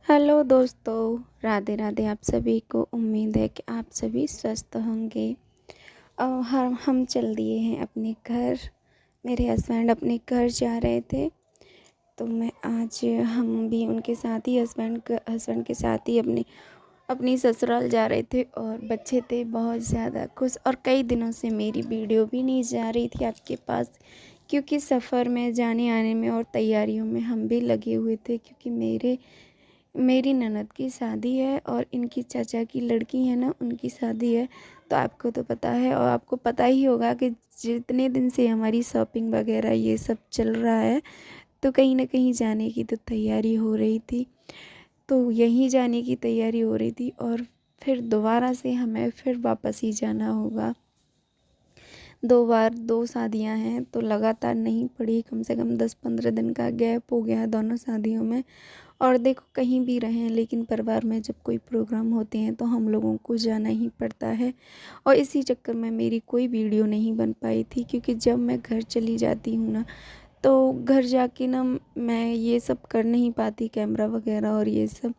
Hello दोस्तों, राधे राधे। आप सभी को उम्मीद है कि आप सभी स्वस्थ होंगे। हम चल दिए हैं अपने घर। मेरे हस्बैंड अपने घर जा रहे थे, तो मैं आज हम भी उनके साथ ही हस्बैंड के साथ ही अपनी ससुराल जा रहे थे। और बच्चे थे बहुत ज़्यादा खुश, और कई दिनों से मेरी वीडियो भी नहीं जा रही थी आपके पास, क्योंकि सफ़र में जाने आने में और तैयारियों में हम भी लगे हुए थे। क्योंकि मेरी ननद की शादी है और इनकी चाचा की लड़की है ना, उनकी शादी है। तो आपको तो पता है, और आपको पता ही होगा कि जितने दिन से हमारी शॉपिंग वगैरह ये सब चल रहा है, तो कहीं ना कहीं जाने की तो तैयारी हो रही थी। तो यहीं जाने की तैयारी हो रही थी, और फिर दोबारा से हमें फिर वापस ही जाना होगा। 2 शादियां हैं, तो लगातार नहीं पड़ी, कम से कम 10-15 दिन का गैप हो गया है दोनों शादियों में। और देखो, कहीं भी रहें, लेकिन परिवार में जब कोई प्रोग्राम होते हैं तो हम लोगों को जाना ही पड़ता है। और इसी चक्कर में मेरी कोई वीडियो नहीं बन पाई थी, क्योंकि जब मैं घर चली जाती हूँ ना, तो घर जाके ना मैं ये सब कर नहीं पाती, कैमरा वगैरह और ये सब।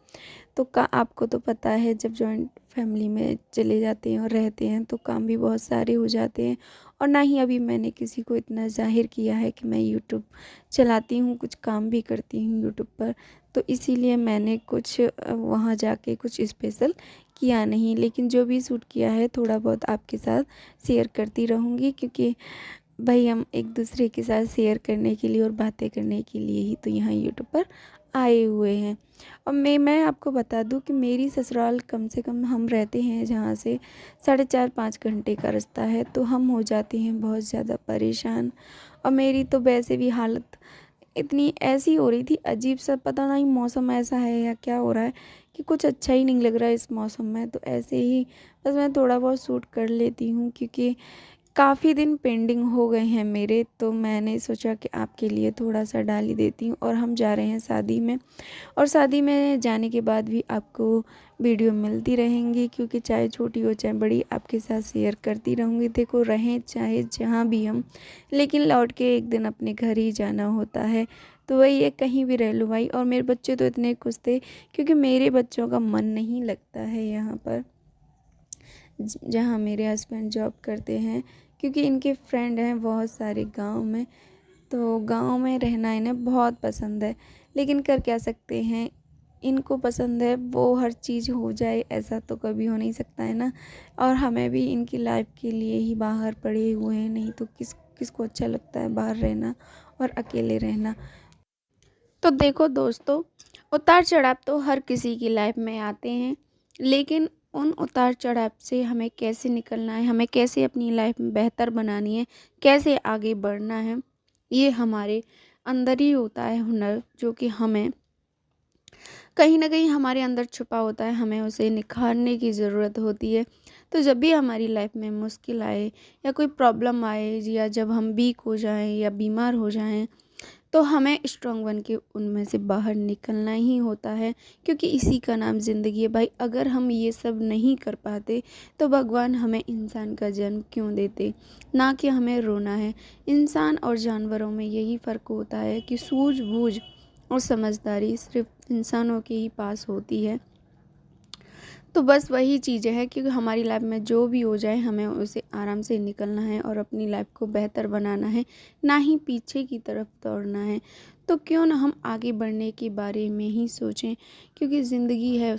तो आपको तो पता है, जब जॉइंट फैमिली में चले जाते हैं और रहते हैं तो काम भी बहुत सारे हो जाते हैं। और ना ही अभी मैंने किसी को इतना ज़ाहिर किया है कि मैं यूट्यूब चलाती हूँ, कुछ काम भी करती हूँ यूट्यूब पर। तो इसीलिए मैंने कुछ वहाँ जाके कुछ स्पेशल किया नहीं, लेकिन जो भी शूट किया है थोड़ा बहुत आपके साथ शेयर करती रहूँगी। क्योंकि भाई, हम एक दूसरे के साथ शेयर करने के लिए और बातें करने के लिए ही तो यहाँ यूट्यूब पर आए हुए हैं। और मैं आपको बता दूं कि मेरी ससुराल कम से कम, हम रहते हैं जहाँ से 4.5-5 घंटे का रास्ता है, तो हम हो जाते हैं बहुत ज़्यादा परेशान। और मेरी तो वैसे भी हालत इतनी ऐसी हो रही थी, अजीब सा, पता नहीं मौसम ऐसा है या क्या हो रहा है कि कुछ अच्छा ही नहीं लग रहा है इस मौसम में। तो ऐसे ही बस मैं थोड़ा बहुत शूट कर लेती हूँ, क्योंकि काफ़ी दिन पेंडिंग हो गए हैं मेरे। तो मैंने सोचा कि आपके लिए थोड़ा सा डाल ही देती हूँ। और हम जा रहे हैं शादी में, और शादी में जाने के बाद भी आपको वीडियो मिलती रहेंगी, क्योंकि चाहे छोटी हो चाहे बड़ी, आपके साथ शेयर करती रहूँगी। देखो, रहें चाहे जहाँ भी हम, लेकिन लौट के एक दिन अपने घर ही जाना होता है। तो वही है, कहीं भी रह लो भाई। और मेरे बच्चे तो इतने खुश थे, क्योंकि मेरे बच्चों का मन नहीं लगता है यहाँ पर, जहाँ मेरे हस्बैंड जॉब करते हैं। क्योंकि इनके फ्रेंड हैं बहुत सारे गांव में, तो गांव में रहना इन्हें बहुत पसंद है। लेकिन कर क्या सकते हैं, इनको पसंद है वो हर चीज़ हो जाए, ऐसा तो कभी हो नहीं सकता है ना। और हमें भी इनकी लाइफ के लिए ही बाहर पड़े हुए हैं, नहीं तो किसको अच्छा लगता है बाहर रहना और अकेले रहना। तो देखो दोस्तों, उतार चढ़ाव तो हर किसी की लाइफ में आते हैं, लेकिन उन उतार चढ़ाव से हमें कैसे निकलना है, हमें कैसे अपनी लाइफ में बेहतर बनानी है, कैसे आगे बढ़ना है, ये हमारे अंदर ही होता है हुनर, जो कि हमें कहीं ना कहीं हमारे अंदर छुपा होता है, हमें उसे निखारने की ज़रूरत होती है। तो जब भी हमारी लाइफ में मुश्किल आए या कोई प्रॉब्लम आए, या जब हम वीक हो जाएं या बीमार हो जाएं, तो हमें स्ट्रांग बन के उनमें से बाहर निकलना ही होता है। क्योंकि इसी का नाम ज़िंदगी है भाई। अगर हम ये सब नहीं कर पाते, तो भगवान हमें इंसान का जन्म क्यों देते, ना कि हमें रोना है। इंसान और जानवरों में यही फ़र्क होता है कि सूझबूझ और समझदारी सिर्फ इंसानों के ही पास होती है। तो बस वही चीज़ें है कि हमारी लाइफ में जो भी हो जाए, हमें उसे आराम से निकलना है और अपनी लाइफ को बेहतर बनाना है, ना ही पीछे की तरफ दौड़ना है। तो क्यों ना हम आगे बढ़ने के बारे में ही सोचें, क्योंकि ज़िंदगी है,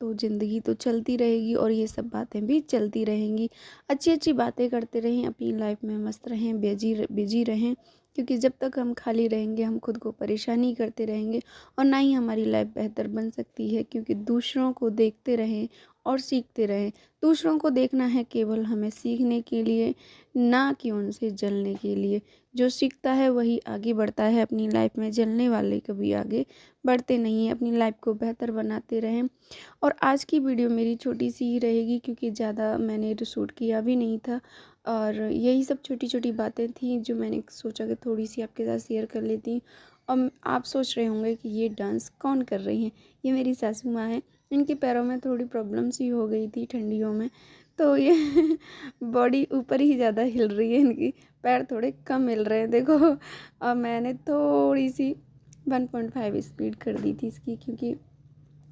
तो ज़िंदगी तो चलती रहेगी और ये सब बातें भी चलती रहेंगी। अच्छी अच्छी बातें करते रहें, अपनी लाइफ में मस्त रहें, बिजी बिजी रहें। क्योंकि जब तक हम खाली रहेंगे, हम खुद को परेशानी करते रहेंगे, और ना ही हमारी लाइफ बेहतर बन सकती है। क्योंकि दूसरों को देखते रहें और सीखते रहें। दूसरों को देखना है केवल हमें सीखने के लिए, ना कि उनसे जलने के लिए। जो सीखता है वही आगे बढ़ता है अपनी लाइफ में, जलने वाले कभी आगे बढ़ते नहीं हैं। अपनी लाइफ को बेहतर बनाते रहें। और आज की वीडियो मेरी छोटी सी ही रहेगी, क्योंकि ज़्यादा मैंने शूट किया भी नहीं था, और यही सब छोटी छोटी बातें थी जो मैंने सोचा कि थोड़ी सी आपके साथ शेयर कर लेती हूँ। और आप सोच रहे होंगे कि ये डांस कौन कर रही हैं। ये मेरी सासू माँ है। इनके पैरों में थोड़ी प्रॉब्लम सी हो गई थी ठंडियों में, तो ये बॉडी ऊपर ही ज़्यादा हिल रही है, इनकी पैर थोड़े कम हिल रहे हैं देखो। और मैंने थोड़ी सी 1.5 स्पीड कर दी थी इसकी, क्योंकि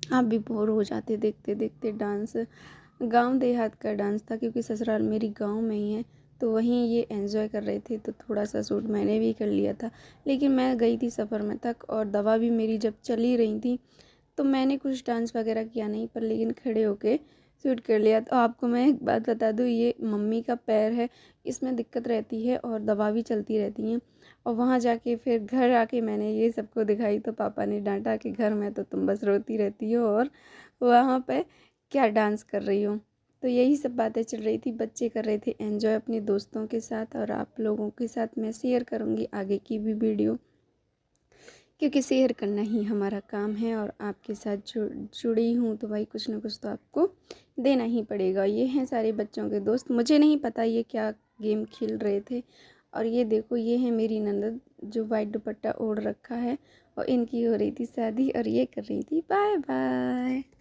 आप भी बोर हो जाते देखते देखते। डांस गांव देहात का डांस था, क्योंकि ससुराल मेरी गांव में ही है, तो वहीं ये एंजॉय कर रहे थे, तो थोड़ा सा शूट मैंने भी कर लिया था। लेकिन मैं गई थी सफ़र में तक, और दवा भी मेरी जब चली रही थी, तो मैंने कुछ डांस वगैरह किया नहीं, पर लेकिन खड़े होके शूट कर लिया। तो आपको मैं एक बात बता दूँ, ये मम्मी का पैर है, इसमें दिक्कत रहती है और दवा भी चलती रहती हैं। और वहाँ जाके फिर घर आके मैंने ये सबको दिखाई, तो पापा ने डांटा कि घर में तो तुम बस रोती रहती हो, और वहाँ पे क्या डांस कर रही हो। तो यही सब बातें चल रही थी, बच्चे कर रहे थे एंजॉय अपने दोस्तों के साथ, और आप लोगों के साथ मैं शेयर करूँगी आगे की भी वीडियो, क्योंकि शेयर करना ही हमारा काम है। और आपके साथ जुड़ी हूँ तो भाई कुछ ना कुछ तो आपको देना ही पड़ेगा। ये हैं सारे बच्चों के दोस्त, मुझे नहीं पता ये क्या गेम खेल रहे थे। और ये देखो, ये है मेरी ननद जो वाइट दुपट्टा ओढ़ रखा है, और इनकी हो रही थी शादी, और ये कर रही थी बाय बाय।